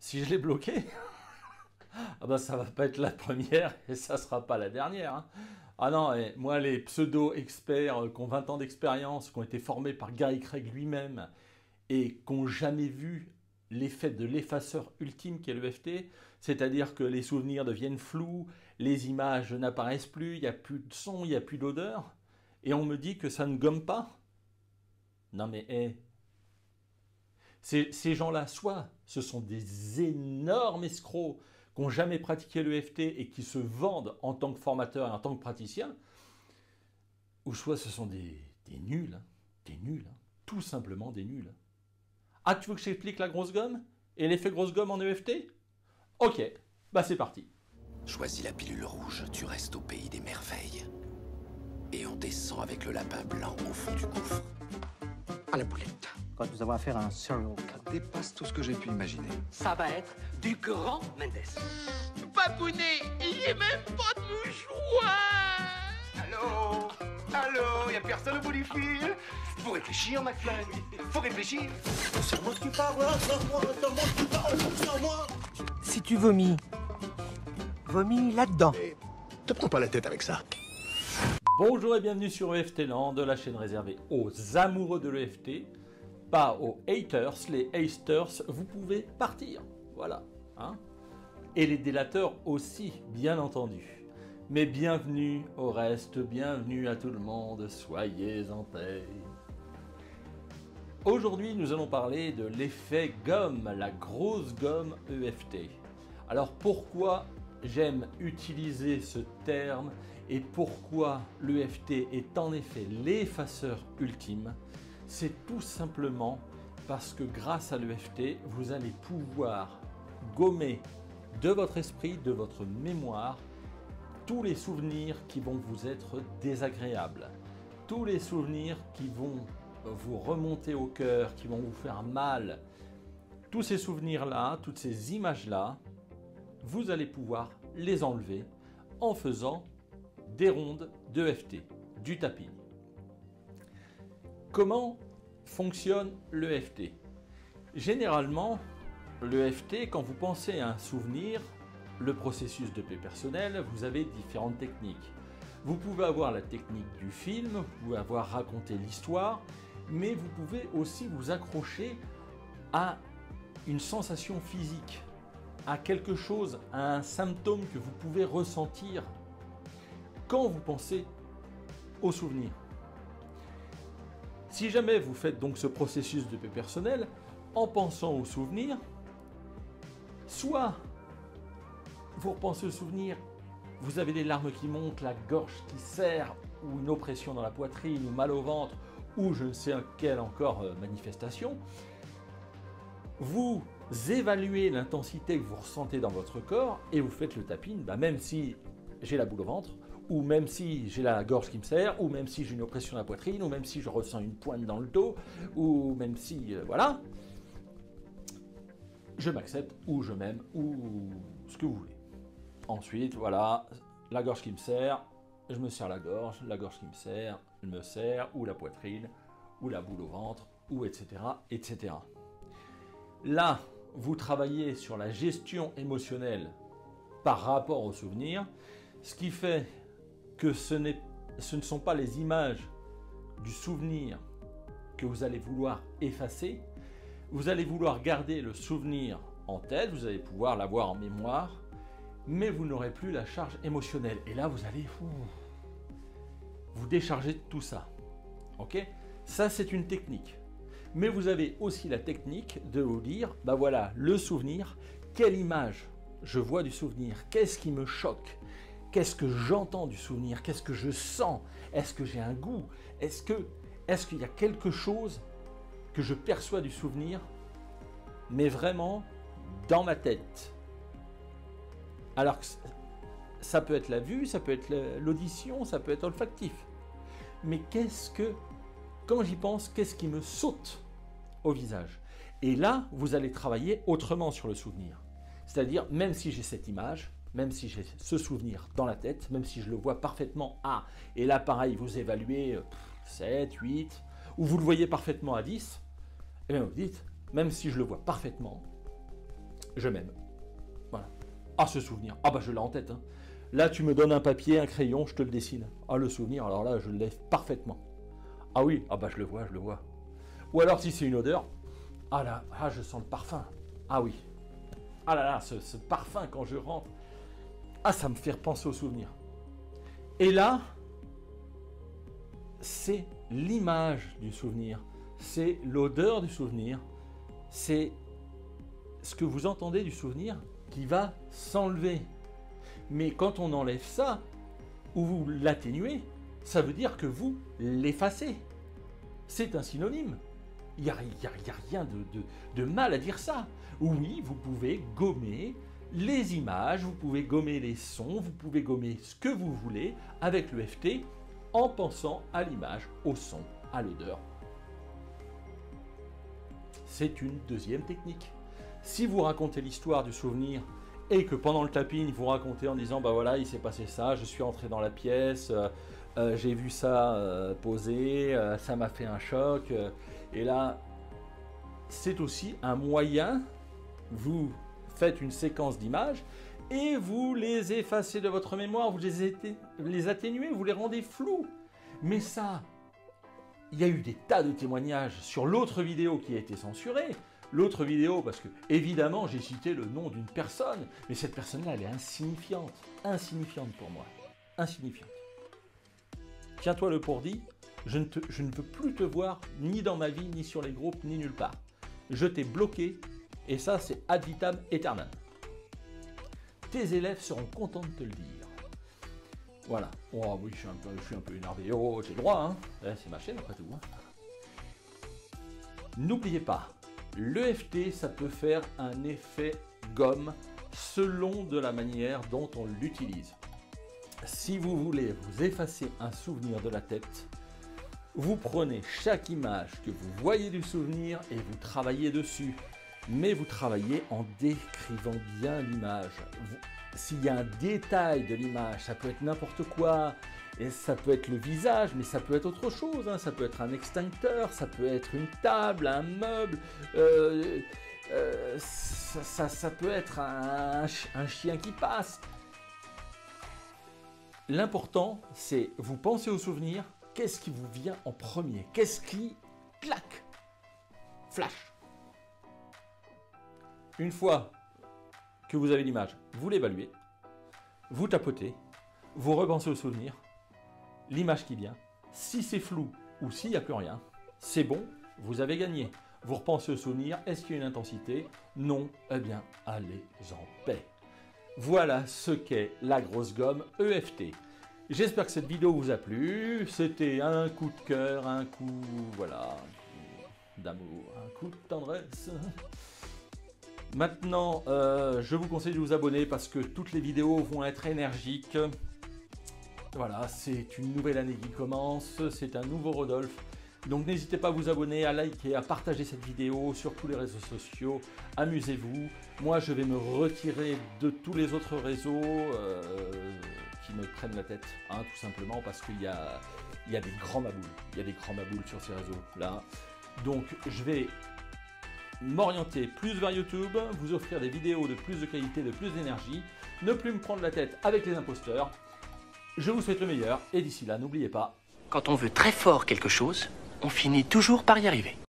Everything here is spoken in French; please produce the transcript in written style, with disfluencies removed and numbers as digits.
si je l'ai bloqué, ah bah ça va pas être la première et ça sera pas la dernière, hein. Ah non, et moi les pseudo-experts qui ont 20 ans d'expérience, qui ont été formés par Gary Craig lui-même et qui n'ont jamais vu l'effet de l'effaceur ultime qu'est l'EFT, c'est-à-dire que les souvenirs deviennent flous, les images n'apparaissent plus, il n'y a plus de son, il n'y a plus d'odeur, et on me dit que ça ne gomme pas. Non mais ces gens-là, soit ce sont des énormes escrocs qui n'ont jamais pratiqué l'EFT et qui se vendent en tant que formateurs et en tant que praticiens, ou soit ce sont des nuls, hein, des nuls, hein, tout simplement des nuls. Ah, tu veux que j'explique la grosse gomme et l'effet grosse gomme en EFT? Ok, bah c'est parti. Choisis la pilule rouge, tu restes au pays des merveilles. Et on descend avec le lapin blanc au fond du gouffre. À la boulette. Quand nous avons affaire à un serial killer. Dépasse tout ce que j'ai pu imaginer. Ça va être du grand Mendes. Babounet, il est même pas de mouchoir. Allô? Allô? Y'a personne au bout du fil? Faut réfléchir, McFly. Faut réfléchir. C'est moi qui parle, c'est moi qui parle, c'est moi. Si tu vomis, vomis là-dedans. Te prends pas la tête avec ça. Bonjour et bienvenue sur EFT Land, la chaîne réservée aux amoureux de l'EFT, pas aux haters. Les haters, vous pouvez partir, voilà, hein. Et les délateurs aussi, bien entendu. Mais bienvenue au reste, bienvenue à tout le monde, soyez en paix. Aujourd'hui, nous allons parler de l'effet gomme, la grosse gomme EFT. Alors pourquoi j'aime utiliser ce terme et pourquoi l'EFT est en effet l'effaceur ultime? C'est tout simplement parce que grâce à l'EFT, vous allez pouvoir gommer de votre esprit, de votre mémoire, tous les souvenirs qui vont vous être désagréables, tous les souvenirs qui vont vous remonter au cœur, qui vont vous faire mal. Tous ces souvenirs-là, toutes ces images-là, vous allez pouvoir les enlever en faisant des rondes d'EFT, du tapping. Comment fonctionne l'EFT? Généralement, l'EFT, quand vous pensez à un souvenir, le processus de paix personnelle, vous avez différentes techniques. Vous pouvez avoir la technique du film, vous pouvez avoir raconté l'histoire, mais vous pouvez aussi vous accrocher à une sensation physique, à quelque chose, à un symptôme que vous pouvez ressentir quand vous pensez au souvenir. Si jamais vous faites donc ce processus de paix personnelle en pensant au souvenir, soit vous repensez au souvenir, vous avez des larmes qui montent, la gorge qui serre, ou une oppression dans la poitrine, ou mal au ventre, ou je ne sais quelle encore manifestation, vous évaluez l'intensité que vous ressentez dans votre corps et vous faites le tapping, même si j'ai la boule au ventre, ou même si j'ai la gorge qui me serre, ou même si j'ai une oppression dans la poitrine, ou même si je ressens une pointe dans le dos, ou même si, voilà, je m'accepte, ou je m'aime, ou ce que vous voulez. Ensuite, voilà, la gorge qui me serre, je me serre la gorge qui me serre, ou la poitrine, ou la boule au ventre, ou etc., etc. Là, vous travaillez sur la gestion émotionnelle par rapport au souvenir, ce qui fait que ce ne sont pas les images du souvenir que vous allez vouloir effacer, vous allez vouloir garder le souvenir en tête, vous allez pouvoir l'avoir en mémoire, mais vous n'aurez plus la charge émotionnelle. Et là, vous allez vous décharger de tout ça. Ok? Ça, c'est une technique. Mais vous avez aussi la technique de vous dire, voilà, le souvenir, quelle image je vois du souvenir, qu'est-ce qui me choque, qu'est-ce que j'entends du souvenir, qu'est-ce que je sens, est-ce que j'ai un goût, est-ce qu'il y a quelque chose que je perçois du souvenir, mais vraiment dans ma tête. Alors que ça peut être la vue, ça peut être l'audition, ça peut être olfactif. Mais quand j'y pense, qu'est-ce qui me saute au visage? Et là, vous allez travailler autrement sur le souvenir. C'est-à-dire, même si j'ai cette image, même si j'ai ce souvenir dans la tête, même si je le vois parfaitement à, et là pareil, vous évaluez 7, 8, ou vous le voyez parfaitement à 10, et bien vous dites, même si je le vois parfaitement, je m'aime. Voilà. Ah, ce souvenir. Ah bah je l'ai en tête. Hein. Là, tu me donnes un papier, un crayon, je te le dessine. Ah, le souvenir, alors là, je l'ai parfaitement. Ah oui, ah bah je le vois, je le vois. Ou alors si c'est une odeur, ah là, ah, je sens le parfum. Ah oui. Ah là là, ce parfum quand je rentre. Ah, ça me fait repenser au souvenir. Et là, c'est l'image du souvenir. C'est l'odeur du souvenir. C'est ce que vous entendez du souvenir qui va s'enlever. Mais quand on enlève ça, ou vous l'atténuez, ça veut dire que vous l'effacez. C'est un synonyme. Il n'y a rien de mal à dire ça. Oui, vous pouvez gommer les images, vous pouvez gommer les sons, vous pouvez gommer ce que vous voulez avec l'EFT en pensant à l'image, au son, à l'odeur. C'est une deuxième technique. Si vous racontez l'histoire du souvenir et que pendant le tapping, vous racontez en disant « bah voilà, il s'est passé ça, je suis entré dans la pièce, j'ai vu ça poser, ça m'a fait un choc. » Et là, c'est aussi un moyen, vous faites une séquence d'images et vous les effacez de votre mémoire, vous les atténuez, vous les rendez flous. Mais ça, il y a eu des tas de témoignages sur l'autre vidéo qui a été censurée. L'autre vidéo, parce que évidemment j'ai cité le nom d'une personne, mais cette personne-là, elle est insignifiante. Insignifiante pour moi. Insignifiante. Tiens-toi le pour dit, je ne veux plus te voir ni dans ma vie, ni sur les groupes, ni nulle part. Je t'ai bloqué, et ça c'est ad vitam aeternam. Tes élèves seront contents de te le dire. Voilà. Oh oui, je suis un peu énervé. Oh, j'ai le droit, hein. C'est ma chaîne après tout. Hein. N'oubliez pas, l'EFT, ça peut faire un effet gomme selon de la manière dont on l'utilise. Si vous voulez vous effacer un souvenir de la tête, vous prenez chaque image que vous voyez du souvenir et vous travaillez dessus. Mais vous travaillez en décrivant bien l'image. S'il y a un détail de l'image, ça peut être n'importe quoi, et ça peut être le visage, mais ça peut être autre chose, hein. Ça peut être un extincteur, ça peut être une table, un meuble, ça peut être un chien qui passe. L'important, c'est vous pensez au souvenir, qu'est-ce qui vous vient en premier? Qu'est-ce qui, clac, flash? Une fois que vous avez l'image, vous l'évaluez, vous tapotez, vous repensez au souvenir, l'image qui vient. Si c'est flou ou s'il n'y a plus rien, c'est bon, vous avez gagné. Vous repensez au souvenir, est-ce qu'il y a une intensité? Non, eh bien, allez en paix. Voilà ce qu'est la grosse gomme EFT. J'espère que cette vidéo vous a plu. C'était un coup de cœur, un coup, voilà, d'amour, un coup de tendresse. Maintenant, je vous conseille de vous abonner parce que toutes les vidéos vont être énergiques. Voilà, c'est une nouvelle année qui commence, c'est un nouveau Rodolphe. Donc n'hésitez pas à vous abonner, à liker, à partager cette vidéo sur tous les réseaux sociaux. Amusez-vous. Moi, je vais me retirer de tous les autres réseaux qui me prennent la tête, hein, tout simplement parce qu'il y a des grands maboules. Il y a des grands maboules sur ces réseaux-là. Donc, je vais m'orienter plus vers YouTube, vous offrir des vidéos de plus de qualité, de plus d'énergie, ne plus me prendre la tête avec les imposteurs. Je vous souhaite le meilleur et d'ici là, n'oubliez pas. Quand on veut très fort quelque chose, on finit toujours par y arriver.